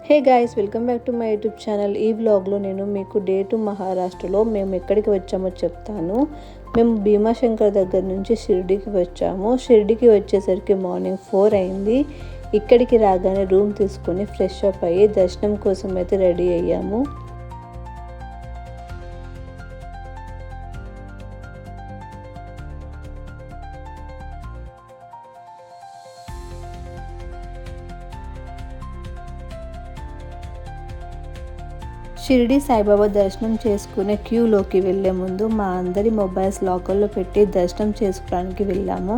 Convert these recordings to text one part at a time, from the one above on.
Hey guys, welcome back to my YouTube channel. ఈ వ్లాగ్లో నేను మీకు డే టు మహారాష్ట్రలో మేము ఎక్కడికి వచ్చామో చెప్తాను. మేము భీమాశంకర్ దగ్గర నుంచి షిర్డీకి వచ్చాము. షిర్డీకి వచ్చేసరికి మార్నింగ్ 4 అయింది. ఇక్కడికి రాగానే రూమ్ తీసుకొని ఫ్రెష్ అప్ అయ్యి దర్శనం కోసం అయితే రెడీ అయ్యాము. షిరిడి సాయిబాబా దర్శనం చేసుకునే క్యూలోకి వెళ్ళే ముందు మా అందరి మొబైల్స్ లాకర్లో పెట్టి దర్శనం చేసుకోవడానికి వెళ్ళాము.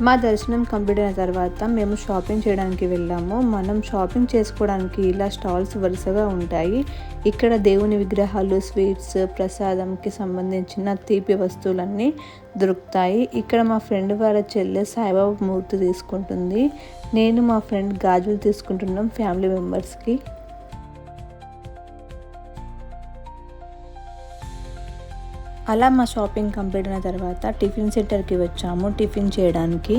మా దర్శనం కంప్లీట్ అయిన తర్వాత మేము షాపింగ్ చేయడానికి వెళ్ళాము. మనం షాపింగ్ చేసుకోవడానికి ఇలా స్టాల్స్ వరుసగా ఉంటాయి. ఇక్కడ దేవుని విగ్రహాలు, స్వీట్స్, ప్రసాదంకి సంబంధించిన తీపి వస్తువులన్నీ దొరుకుతాయి. ఇక్కడ మా ఫ్రెండ్ వాళ్ళ చెల్లె సాయిబాబా మూర్తి తీసుకుంటుంది. నేను మా ఫ్రెండ్ గాజులు తీసుకుంటున్నాం ఫ్యామిలీ మెంబర్స్కి. అలా మా షాపింగ్ కంప్లీట్ అయిన తర్వాత టిఫిన్ సెంటర్కి వచ్చాము టిఫిన్ చేయడానికి.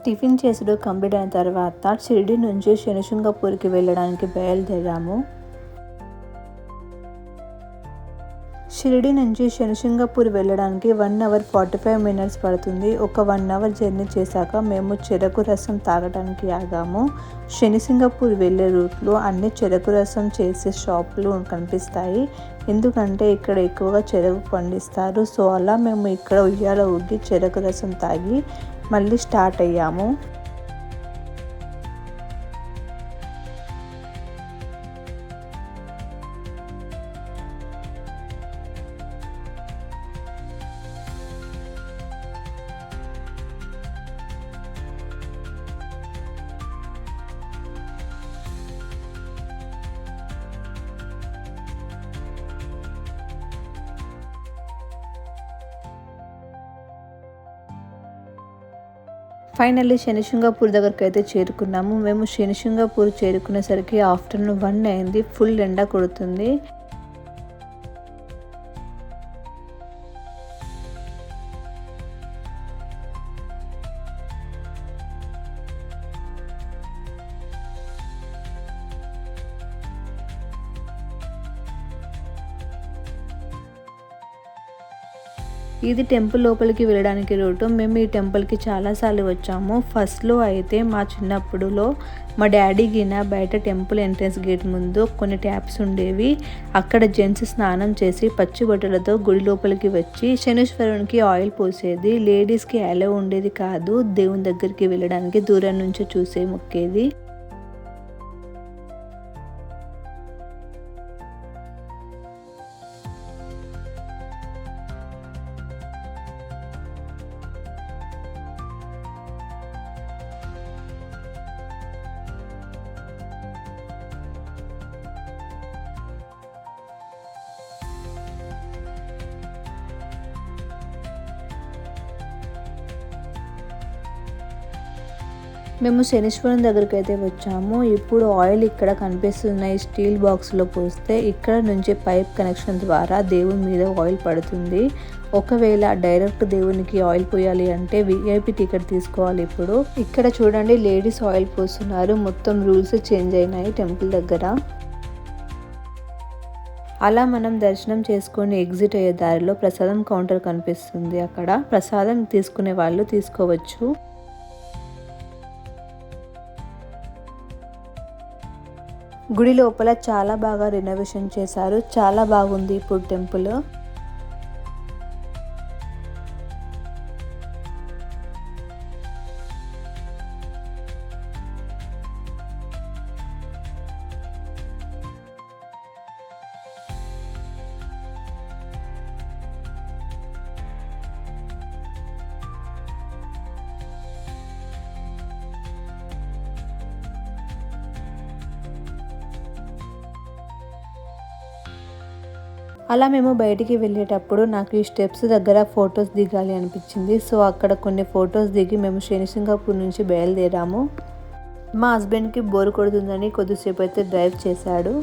టిఫిన్ చేసుడు కంప్లీట్ అయిన తర్వాత షిరిడి నుంచి శనిశృంగపూర్కి వెళ్ళడానికి బయలుదేరాము. షిరిడి నుంచి శనిశృంగపూర్ వెళ్ళడానికి 1 అవర్ 45 మినిట్స్ పడుతుంది. ఒక 1 అవర్ జర్నీ చేశాక మేము చెరకు రసం తాగడానికి ఆగాము. శనిశృంగపూర్ వెళ్ళే రూట్లో అన్ని చెరకు రసం చేసే షాపులు కనిపిస్తాయి. ఎందుకంటే ఇక్కడ ఎక్కువగా చెరకు పండిస్తారు. సో అలా మేము ఇక్కడ ఉయ్యాల ఊగి చెరకు రసం తాగి మళ్ళీ స్టార్ట్ అయ్యాము. ఫైనల్లీ శనిశృంగపూర్ దగ్గరికి అయితే చేరుకున్నాము. మేము శనిశృంగపూర్ చేరుకునేసరికి ఆఫ్టర్నూన్ 1 అయింది. ఫుల్ ఎండ కొడుతుంది. ఇది టెంపుల్ లోపలికి వెళ్ళడానికి రూటు. మేము ఈ టెంపుల్కి చాలాసార్లు వచ్చాము. ఫస్ట్లో అయితే మా చిన్నప్పుడులో మా డాడీ గిన బయట టెంపుల్ ఎంట్రన్స్ గేట్ ముందు కొన్ని ట్యాప్స్ ఉండేవి. అక్కడ జెంట్స్ స్నానం చేసి పచ్చి బట్టలతో గుడి లోపలికి వచ్చి శనీశ్వరునికి ఆయిల్ పోసేది. లేడీస్కి అలౌ ఉండేది కాదు. దేవుని దగ్గరికి వెళ్ళడానికి దూరం నుంచి చూసే మొక్కేది. మేము శనీశ్వరం దగ్గరికి అయితే వచ్చాము. ఇప్పుడు ఆయిల్ ఇక్కడ కనిపిస్తున్న ఈ స్టీల్ బాక్స్లో పోస్తే ఇక్కడ నుంచి పైప్ కనెక్షన్ ద్వారా దేవుని మీద ఆయిల్ పడుతుంది. ఒకవేళ డైరెక్ట్ దేవునికి ఆయిల్ పోయాలి అంటే విఐపి టికెట్ తీసుకోవాలి. ఇప్పుడు ఇక్కడ చూడండి లేడీస్ ఆయిల్ పోస్తున్నారు. మొత్తం రూల్స్ చేంజ్ అయినాయి టెంపుల్ దగ్గర. అలా మనం దర్శనం చేసుకొని ఎగ్జిట్ అయ్యే దారిలో ప్రసాదం కౌంటర్ కనిపిస్తుంది. అక్కడ ప్రసాదం తీసుకునే వాళ్ళు తీసుకోవచ్చు. గుడి లోపల చాలా బాగా రెనోవేషన్ చేశారు. చాలా బాగుంది ఇప్పుడు టెంపుల్. అలా మేము బయటికి వెళ్ళేటప్పుడు నాకు ఈ స్టెప్స్ దగ్గర ఫొటోస్ దిగాలి అనిపించింది. సో అక్కడ కొన్ని ఫొటోస్ దిగి మేము శనిసింగాపూర్ నుంచి బయలుదేరాము. మా హస్బెండ్కి బోర్ కొడుతుందని కొద్దిసేపు అయితే డ్రైవ్ చేశాడు.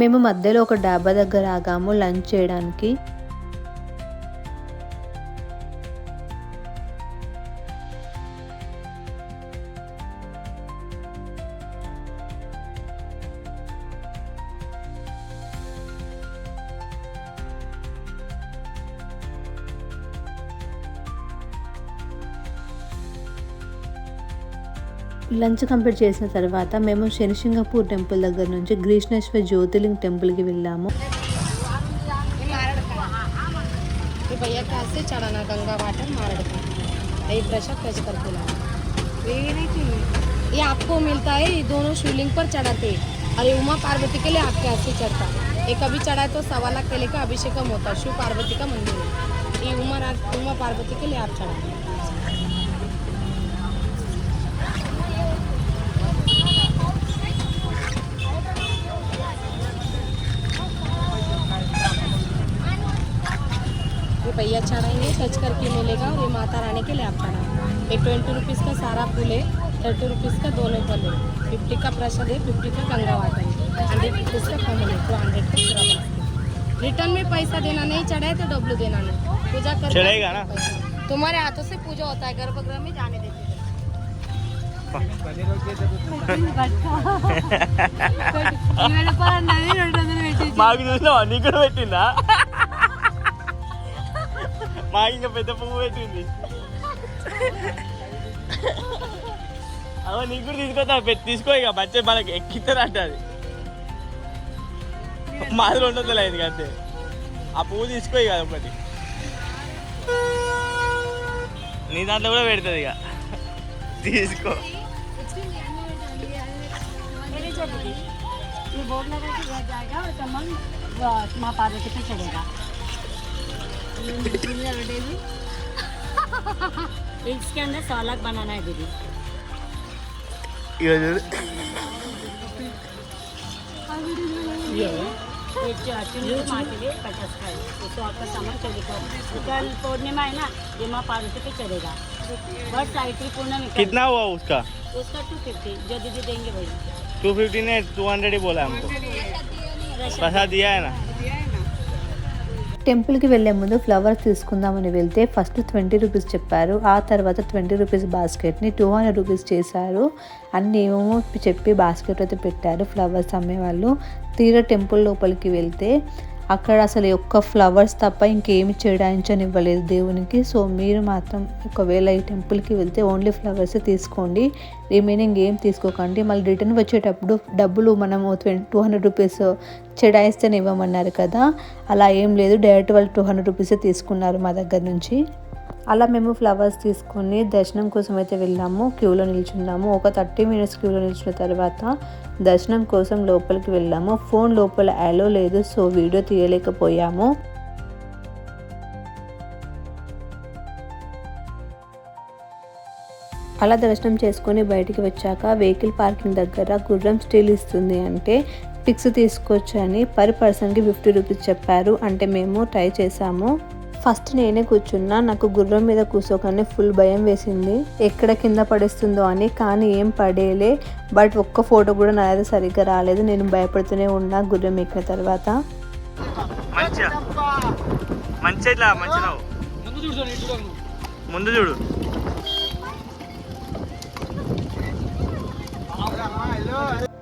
మేము మధ్యలో ఒక డాబా దగ్గర ఆగాము లంచ్ చేయడానికి. లంచ్ కంప్లీట్ చేసిన తర్వాత మేము శనిసింగాపూర్ టెంపుల్ దగ్గర నుంచి గ్రీష్ణేశ్వర జ్యోతిర్లింగ్ టెంపుల్కి వెళ్ళాము. चढ़ाना गंगा वाटर मारड़ का एक ब्रश टच करके लाना ये आपको मिलता है. ये दोनों शिवलिंग पर चढ़ाते हैं और ये उमा पार्वती के लिए आपके हाथ से चढ़ता है. एक अभी चढ़ा है तो 1.25 लाख तेल का अभिषेकम होता है. शिव पार्वती का मंदिर है. ये उमा पार्वती के लिए आप चढ़ाते. भैया चढ़ाएंगे टच करके मिलेगा और ये माता रानी के लिए आप चढ़ाएंगे. एक 20 रुपीज़ का सारा फूल है, 30 रुपीज़ का दोनों फल है, 50 का प्रसाद है, 50 का गंगा वाटर है, 100 रुपीज़ का कमल है, 200 का पूरा बास्केट. रिटर्न में पैसा देना नहीं, चढ़ाए तो डब्लू देना नहीं. पूजा कर चढ़ेगा ना, तुम्हारे हाथों से पूजा होता है. गर्भगृह में जाने देते మాకు ఇంకా పెద్ద పువ్వు పెట్టింది. అవ నీకు కూడా తీసుకొస్తా తీసుకో ఇక బచ్చే మనకి ఎక్కిస్తారంట. అది మాదిరి ఉండదు లేదు అంతే. ఆ పువ్వు తీసుకో ఇక ఒకటి నీ దాంట్లో కూడా పెడుతుంది ఇక తీసుకో. మా పార్వతికి చడేగా इसके अंदर 100 लाख बनाना है दीदी. माँ के लिए 50 का है. तो आपका सामान चलेगा. कल पूर्णिमा है ना, ये माँ पार्वती पे चलेगा. बस सावित्री पूर्णिमा कितना हुआ उसका? 250 जो दीदी देंगे वही. 250 ने 200 ही बोला हमको. पैसा दिया है ना. టెంపుల్కి వెళ్ళే ముందు ఫ్లవర్స్ తీసుకుందామని వెళ్తే ఫస్ట్ 20 రూపీస్ చెప్పారు. ఆ తర్వాత 20 రూపీస్ బాస్కెట్ని 200 రూపీస్ చేశారు. అన్నీ ఏమో చెప్పి బాస్కెట్ అయితే పెట్టారు ఫ్లవర్స్ అమ్మేవాళ్ళు. తీరా టెంపుల్ లోపలికి వెళ్తే అక్కడ అసలు ఒక్క ఫ్లవర్స్ తప్ప ఇంకేమి చేయడానివ్వలేదు దేవునికి. సో మీరు మాత్రం ఒకవేళ ఈ టెంపుల్కి వెళ్తే ఓన్లీ ఫ్లవర్స్ తీసుకోండి, రిమైనింగ్ ఏం తీసుకోకండి. మళ్ళీ రిటర్న్ వచ్చేటప్పుడు డబ్బులు మనము 200 రూపీస్ చెడాయిస్తేనే ఇవ్వమన్నారు కదా, అలా ఏం లేదు. డైరెక్ట్ వాళ్ళు 200 రూపీసే తీసుకున్నారు మా దగ్గర నుంచి. అలా మేము ఫ్లవర్స్ తీసుకొని దర్శనం కోసం అయితే వెళ్ళాము. క్యూలో నిల్చున్నాము. ఒక 30 మినిట్స్ క్యూలో నిల్చున్న తర్వాత దర్శనం కోసం లోపలికి వెళ్ళాము. ఫోన్ లోపల అలో లేదు, సో వీడియో తీయలేకపోయాము. అలా దర్శనం చేసుకొని బయటికి వచ్చాక వెహికల్ పార్కింగ్ దగ్గర గుర్రం స్టీల్ ఇస్తుంది అంటే పిక్స్ తీసుకోవచ్చు అని పర్ పర్సన్కి 50 రూపీస్ చెప్పారు. అంటే మేము ట్రై చేసాము. ఫస్ట్ నేనే కూర్చున్నా. నాకు గుర్రం మీద కూర్చోగానే ఫుల్ భయం వేసింది, ఎక్కడ కింద పడేస్తుందో అని. కానీ ఏం పడేలే. బట్ ఒక్క ఫోటో కూడా నాది సరిగ్గా రాలేదు. నేను భయపడుతూనే ఉన్నా గుర్రం ఎక్కిన తర్వాత. ముందు చూడు.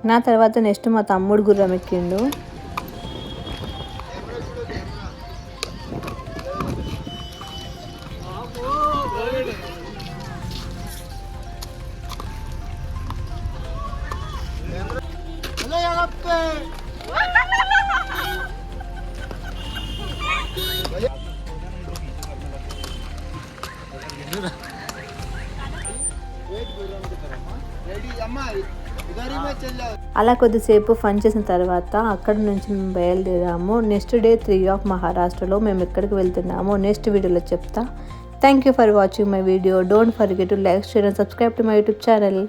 నా తర్వాత నెక్స్ట్ మా తమ్ముడు గుర్రం ఎక్కిండు. रेडी अम्मा इधर ही मैं चल जाओ. అలా కొద్దిసేపు ఫన్ చేసిన తర్వాత అక్కడ నుంచి మేము బయలుదేరాము. నెక్స్ట్ డే 3 ఆఫ్ మహారాష్ట్రలో మేము ఎక్కడికి వెళ్తున్నామో నెక్స్ట్ వీడియోలో చెప్తా. Thank you for watching my video. Don't forget to like, share and subscribe to my YouTube channel.